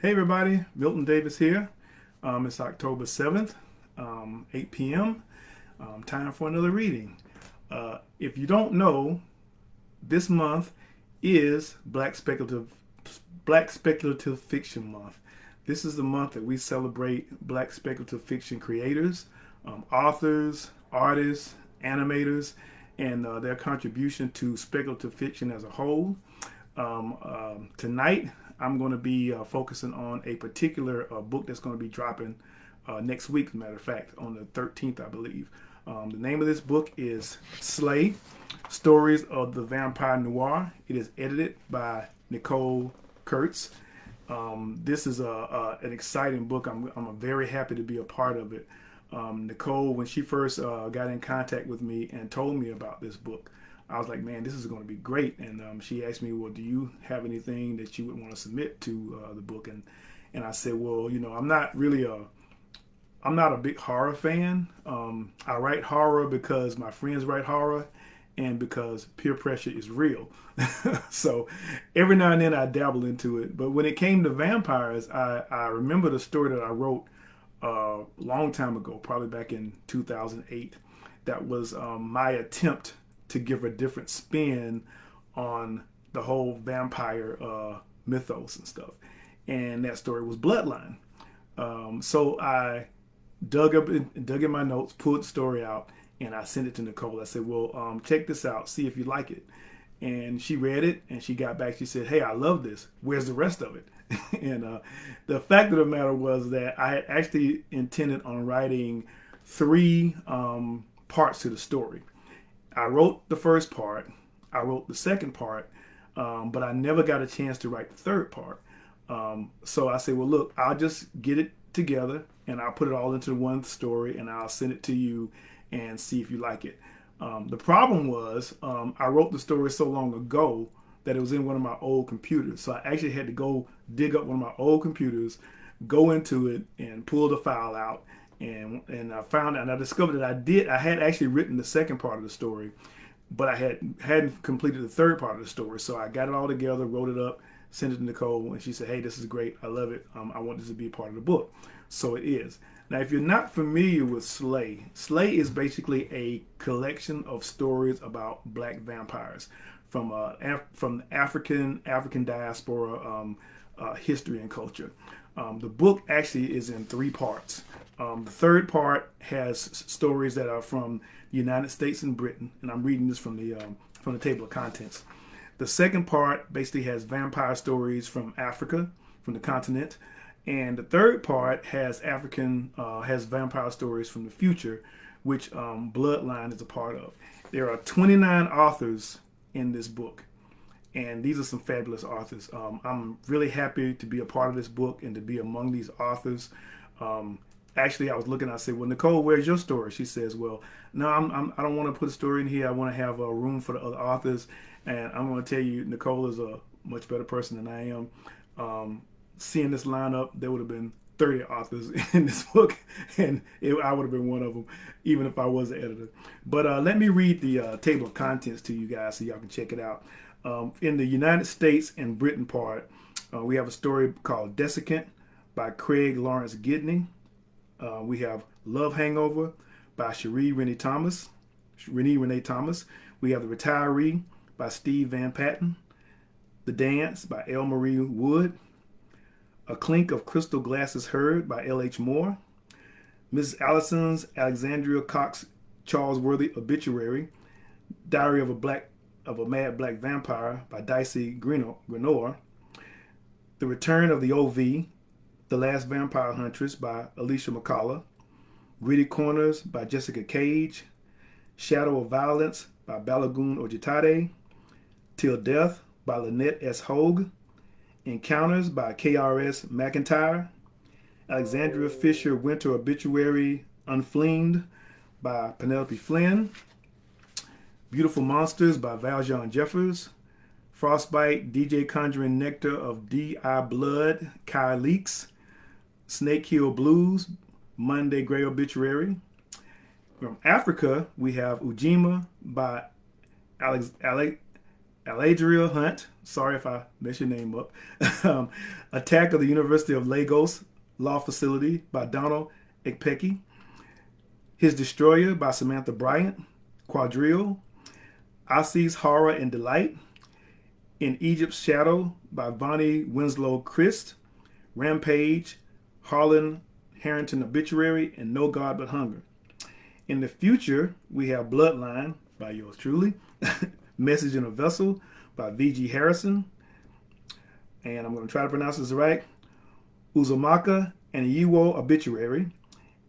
Hey everybody, Milton Davis here. It's October 7th, 8 p.m. Time for another reading. If you don't know, this month is Black Speculative Fiction Month. This is the month that we celebrate Black speculative fiction creators, authors, artists, animators, and their contribution to speculative fiction as a whole. Tonight, I'm going to be focusing on a particular book that's going to be dropping next week, as a matter of fact, on the 13th, I believe. The name of this book is Slay Stories of the Vampire Noire. It is edited by Nicole Kurtz. This is an exciting book. I'm very happy to be a part of it. Nicole, when she first got in contact with me and told me about this book, I was like, man, this is going to be great. And she asked me, well, do you have anything that you would want to submit to the book? And I said, well, I'm not a big horror fan. I write horror because my friends write horror and because peer pressure is real. So every now and then I dabble into it. But when it came to vampires, I remember the story that I wrote a long time ago, probably back in 2008. That was my attempt to give a different spin on the whole vampire mythos and stuff. And that story was Bloodline. So I dug in my notes, pulled the story out, and I sent it to Nicole. I said, well, check this out, see if you like it. And she read it and she got back. She said, hey, I love this. Where's the rest of it? And the fact of the matter was that I had actually intended on writing three parts to the story. I wrote the first part, I wrote the second part, but I never got a chance to write the third part. So I said, well, look, I'll just get it together and I'll put it all into one story and I'll send it to you and see if you like it. The problem was I wrote the story so long ago that it was in one of my old computers. So I actually had to go dig up one of my old computers, go into it and pull the file out. And I found out and I discovered that I had actually written the second part of the story, but I hadn't completed the third part of the story. So I got it all together, wrote it up, sent it to Nicole, and she said, hey, this is great. I love it. I want this to be a part of the book. So it is. Now, if you're not familiar with Slay, Slay is basically a collection of stories about black vampires from African diaspora history and culture. The book actually is in three parts. The third part has stories that are from the United States and Britain, and I'm reading this from the table of contents. The second part basically has vampire stories from Africa, from the continent, and the third part has has vampire stories from the future, which Bloodline is a part of. There are 29 authors in this book, and these are some fabulous authors. I'm really happy to be a part of this book and to be among these authors. Actually, I was looking. I said, "Well, Nicole, where's your story?" She says, "Well, no, I don't want to put a story in here. I want to have a room for the other authors." And I'm going to tell you, Nicole is a much better person than I am. Seeing this lineup, there would have been 30 authors in this book, and I would have been one of them, even if I was the editor. But let me read the table of contents to you guys so y'all can check it out. In the United States and Britain part, we have a story called Desiccant by Craig Lawrence Gidney. We have Love Hangover by Renee Thomas. We have The Retiree by Steve Van Patten. The Dance by L. Marie Wood. A Clink of Crystal Glasses Heard by L.H. Moore. Mrs. Allison's Alexandria Cox Charlesworthy Obituary. Diary of a Mad Black Vampire by Dicey Grenoir. The Return of the O.V., The Last Vampire Huntress by Alicia McCullough. Gritty Corners by Jessica Cage. Shadow of Violence by Balagoon Ojitade. Till Death by Lynette S. Hogue. Encounters by K.R.S. McIntyre. Alexandria Fisher Winter Obituary Unfleemed by Penelope Flynn. Beautiful Monsters by Valjean Jeffers. Frostbite DJ Conjuring Nectar of D.I. Blood Kai Leaks. Snake Hill Blues Monday Gray Obituary. From Africa, we have Ujima by Aladriel Hunt, sorry if I mess your name up, Attack of the University of Lagos Law Facility by Donald Ekpeki, His Destroyer by Samantha Bryant, Quadrille, Aussie's Horror and Delight, In Egypt's Shadow by Bonnie Winslow Christ, Rampage, Harlan Harrington Obituary, and No God But Hunger. In the future, we have Bloodline by yours truly, Message in a Vessel by V.G. Harrison, and I'm going to try to pronounce this right, Uzumaki and Iwo Obituary,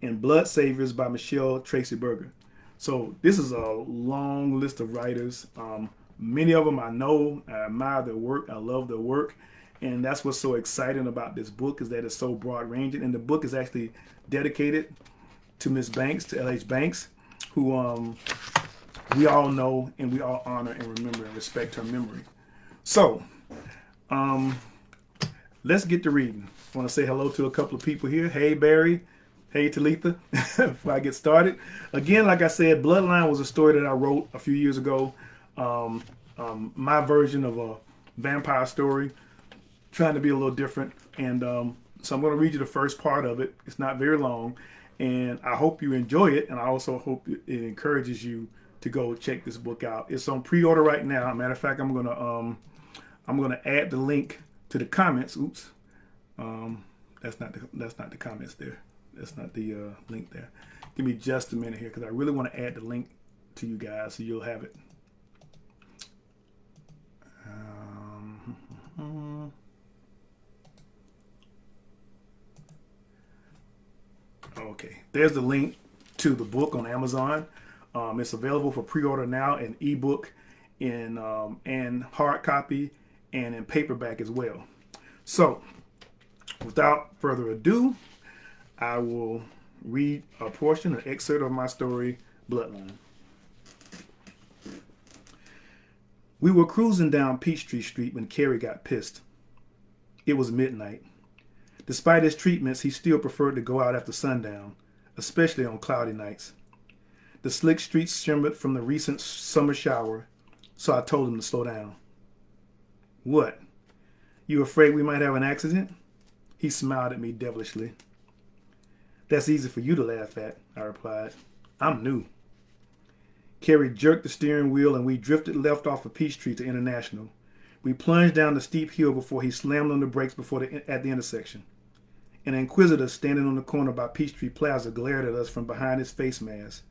and Blood Saviors by Michelle Tracy Berger. So this is a long list of writers. Many of them I know, I admire their work, I love their work, and that's what's so exciting about this book, is that it's so broad-ranging, and the book is actually dedicated to Miss Banks, to L.H. Banks, who we all know and we all honor and remember and respect her memory. So, let's get to reading. I want to say hello to a couple of people here. Hey, Barry. Hey, Talitha. Before I get started. Again, like I said, Bloodline was a story that I wrote a few years ago. My version of a vampire story, trying to be a little different. And so I'm going to read you the first part of it. It's not very long. And I hope you enjoy it. And I also hope it encourages you to go check this book out. It's on pre-order right now. Matter of fact, I'm gonna add the link to the comments. Oops, that's not the comments there. That's not the link there. Give me just a minute here, because I really want to add the link to you guys so you'll have it. Okay, there's the link to the book on Amazon. It's available for pre-order now in ebook, in and hard copy, and in paperback as well. So, without further ado, I will read a portion, an excerpt of my story, Bloodline. We were cruising down Peachtree Street when Kerry got pissed. It was midnight. Despite his treatments, he still preferred to go out after sundown, especially on cloudy nights. The slick streets shimmered from the recent summer shower, so I told him to slow down. What? You afraid we might have an accident? He smiled at me devilishly. That's easy for you to laugh at, I replied. I'm new. Kerry jerked the steering wheel and we drifted left off of Peachtree to International. We plunged down the steep hill before he slammed on the brakes at the intersection. An inquisitor standing on the corner by Peachtree Plaza glared at us from behind his face mask,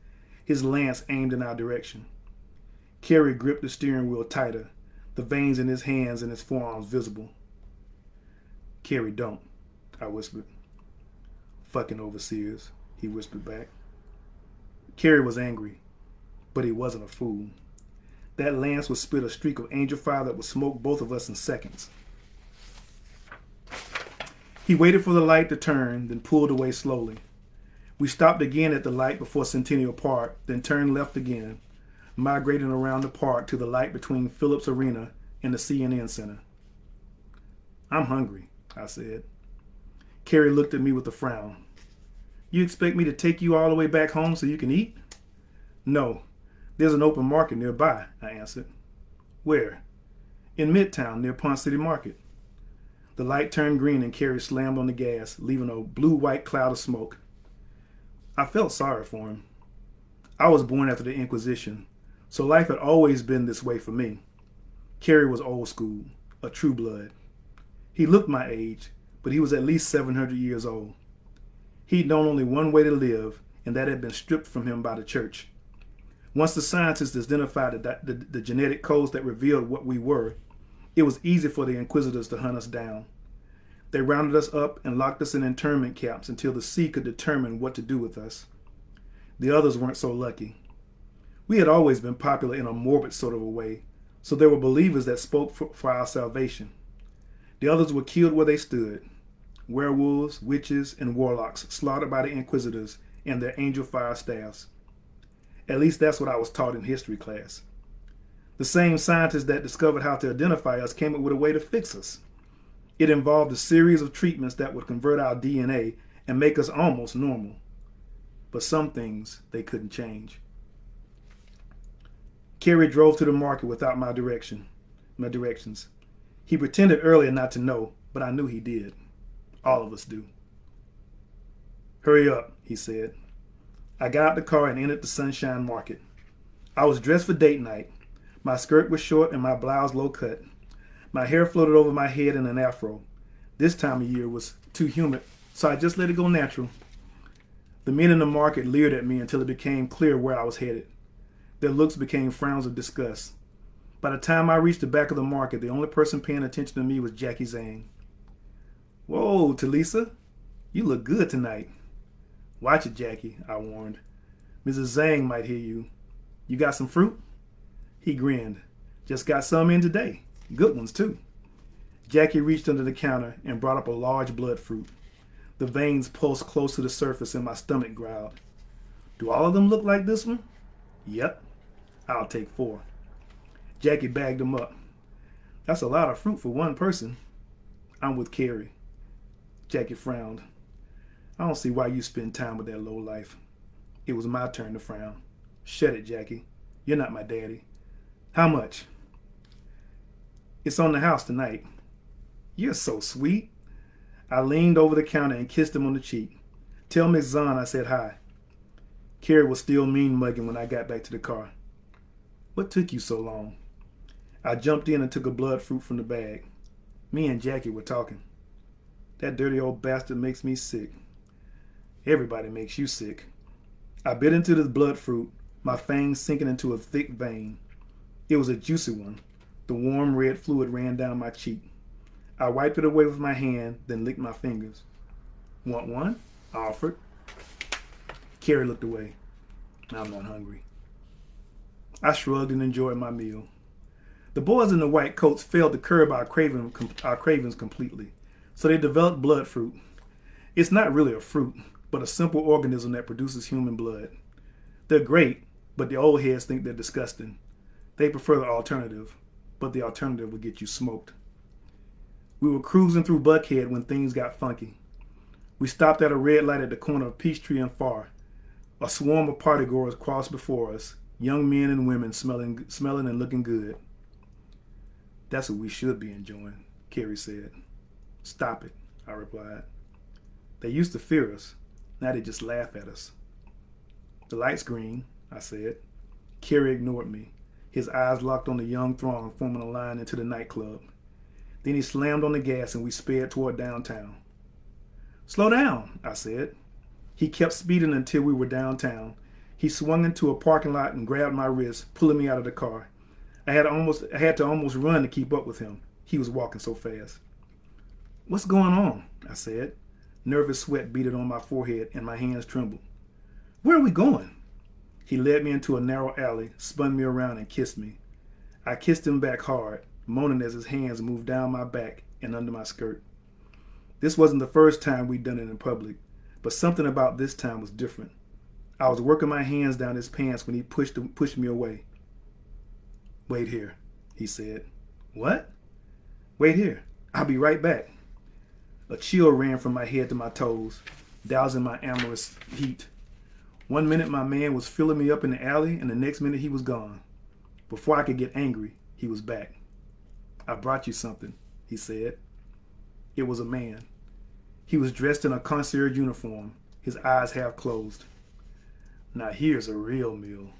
his lance aimed in our direction. Kerry gripped the steering wheel tighter, the veins in his hands and his forearms visible. Kerry, don't, I whispered. Fucking overseers, he whispered back. Kerry was angry, but he wasn't a fool. That lance would spit a streak of angel fire that would smoke both of us in seconds. He waited for the light to turn, then pulled away slowly. We stopped again at the light before Centennial Park, then turned left again, migrating around the park to the light between Phillips Arena and the CNN Center. I'm hungry, I said. Kerry looked at me with a frown. You expect me to take you all the way back home so you can eat? No, there's an open market nearby, I answered. Where? In Midtown, near Pond City Market. The light turned green and Kerry slammed on the gas, leaving a blue-white cloud of smoke. I felt sorry for him. I was born after the Inquisition, so life had always been this way for me. Kerry was old school, a true blood. He looked my age, but he was at least 700 years old. He'd known only one way to live, and that had been stripped from him by the church. Once the scientists identified the genetic codes that revealed what we were, it was easy for the Inquisitors to hunt us down. They rounded us up and locked us in internment camps until the sea could determine what to do with us. The others weren't so lucky. We had always been popular in a morbid sort of a way, so there were believers that spoke for our salvation. The others were killed where they stood. Werewolves, witches, and warlocks slaughtered by the Inquisitors and their angel fire staffs. At least that's what I was taught in history class. The same scientists that discovered how to identify us came up with a way to fix us. It involved a series of treatments that would convert our DNA and make us almost normal. But some things they couldn't change. Kerry drove to the market without my direction. my directions. He pretended earlier not to know, but I knew he did. All of us do. Hurry up, he said. I got out the car and entered the Sunshine Market. I was dressed for date night. My skirt was short and my blouse low cut. My hair floated over my head in an afro. This time of year was too humid, so I just let it go natural. The men in the market leered at me until it became clear where I was headed. Their looks became frowns of disgust. By the time I reached the back of the market, the only person paying attention to me was Jackie Zhang. Whoa, Talisa, you look good tonight. Watch it, Jackie, I warned. Mrs. Zhang might hear you. You got some fruit? He grinned. Just got some in today. Good ones, too. Jackie reached under the counter and brought up a large blood fruit. The veins pulsed close to the surface and my stomach growled. Do all of them look like this one? Yep. I'll take 4. Jackie bagged them up. That's a lot of fruit for one person. I'm with Carrie. Jackie frowned. I don't see why you spend time with that lowlife. It was my turn to frown. Shut it, Jackie. You're not my daddy. How much? It's on the house tonight. You're so sweet. I leaned over the counter and kissed him on the cheek. Tell Miss Zahn I said hi. Carrie was still mean mugging when I got back to the car. What took you so long? I jumped in and took a blood fruit from the bag. Me and Jackie were talking. That dirty old bastard makes me sick. Everybody makes you sick. I bit into the blood fruit, my fangs sinking into a thick vein. It was a juicy one. The warm red fluid ran down my cheek. I wiped it away with my hand, then licked my fingers. Want one? I offered. Carrie looked away. I'm not hungry. I shrugged and enjoyed my meal. The boys in the white coats failed to curb our cravings completely, so they developed blood fruit. It's not really a fruit, but a simple organism that produces human blood. They're great, but the old heads think they're disgusting. They prefer the alternative, but the alternative would get you smoked. We were cruising through Buckhead when things got funky. We stopped at a red light at the corner of Peachtree and Farr. A swarm of partygoers crossed before us, young men and women smelling and looking good. That's what we should be enjoying, Carrie said. Stop it, I replied. They used to fear us. Now they just laugh at us. The light's green, I said. Carrie ignored me. His eyes locked on the young throng forming a line into the nightclub. Then he slammed on the gas and we sped toward downtown. Slow down, I said. He kept speeding until we were downtown. He swung into a parking lot and grabbed my wrist, pulling me out of the car. I had to almost run to keep up with him. He was walking so fast. What's going on? I said. Nervous sweat beaded on my forehead and my hands trembled. Where are we going? He led me into a narrow alley, spun me around and kissed me. I kissed him back hard, moaning as his hands moved down my back and under my skirt. This wasn't the first time we'd done it in public, but something about this time was different. I was working my hands down his pants when he pushed me away. Wait here, he said. What? Wait here. I'll be right back. A chill ran from my head to my toes, dousing my amorous heat. One minute my man was filling me up in the alley, and the next minute he was gone. Before I could get angry, he was back. I brought you something, he said. It was a man. He was dressed in a concierge uniform, his eyes half closed. Now here's a real meal.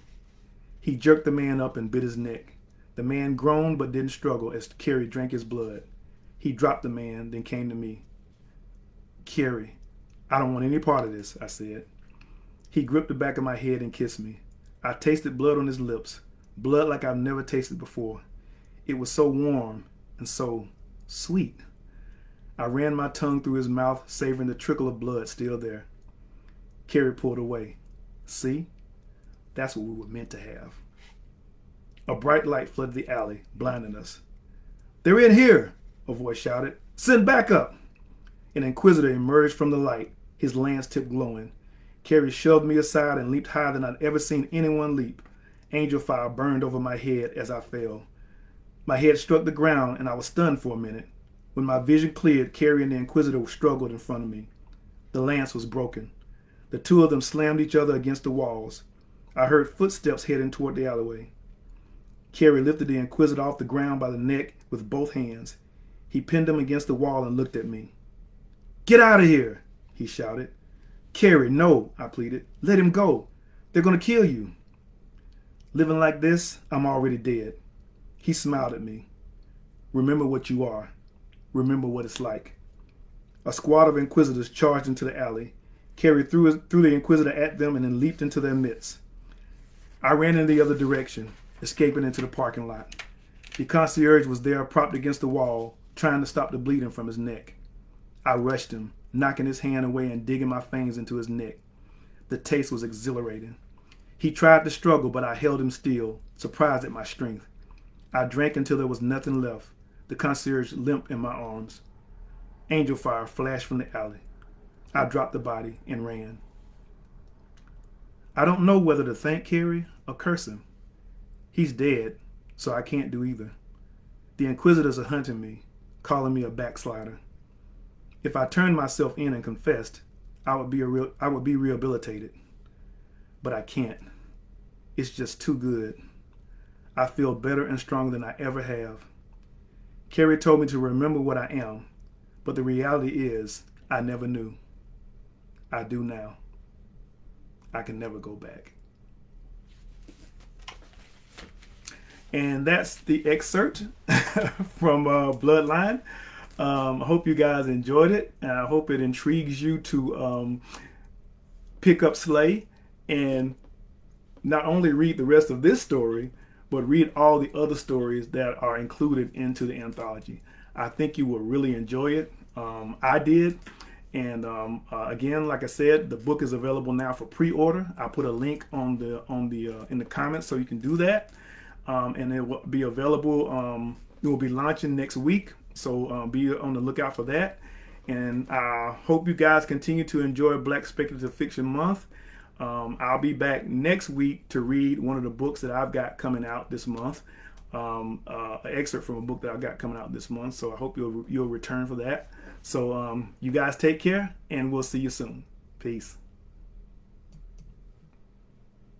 He jerked the man up and bit his neck. The man groaned but didn't struggle as Carrie drank his blood. He dropped the man, then came to me. Carrie, I don't want any part of this, I said. He gripped the back of my head and kissed me. I tasted blood on his lips, blood like I've never tasted before. It was so warm and so sweet. I ran my tongue through his mouth, savoring the trickle of blood still there. Carrie pulled away. See? That's what we were meant to have. A bright light flooded the alley, blinding us. They're in here, a voice shouted. Send back up. An inquisitor emerged from the light, his lance tip glowing. Carrie shoved me aside and leaped higher than I'd ever seen anyone leap. Angel fire burned over my head as I fell. My head struck the ground and I was stunned for a minute. When my vision cleared, Carrie and the inquisitor struggled in front of me. The lance was broken. The two of them slammed each other against the walls. I heard footsteps heading toward the alleyway. Carrie lifted the Inquisitor off the ground by the neck with both hands. He pinned him against the wall and looked at me. "Get out of here," he shouted. "Carrie, no," I pleaded. "Let him go. They're going to kill you." "Living like this, I'm already dead." He smiled at me. "Remember what you are. Remember what it's like." A squad of Inquisitors charged into the alley. Carrie threw the Inquisitor at them and then leaped into their midst. I ran in the other direction, escaping into the parking lot. The concierge was there, propped against the wall, trying to stop the bleeding from his neck. I rushed him, knocking his hand away and digging my fangs into his neck. The taste was exhilarating. He tried to struggle, but I held him still, surprised at my strength. I drank until there was nothing left. The concierge limped in my arms. Angel fire flashed from the alley. I dropped the body and ran. I don't know whether to thank Carrie or curse him. He's dead, so I can't do either. The Inquisitors are hunting me, calling me a backslider. If I turned myself in and confessed, I would be rehabilitated. But I can't. It's just too good. I feel better and stronger than I ever have. Carrie told me to remember what I am, but the reality is I never knew. I do now. I can never go back. And that's the excerpt from Bloodline. I hope you guys enjoyed it, and I hope it intrigues you to pick up Slay and not only read the rest of this story, but read all the other stories that are included into the anthology. I think you will really enjoy it. I did. And again, like I said, the book is available now for pre-order. I put a link in the comments so you can do that. And it will be available. It will be launching next week, so be on the lookout for that. And I hope you guys continue to enjoy Black Speculative Fiction Month. I'll be back next week to read one of the books that I've got coming out this month. An excerpt from a book that I've got coming out this month. So I hope you'll return for that. So you guys take care, and we'll see you soon. Peace.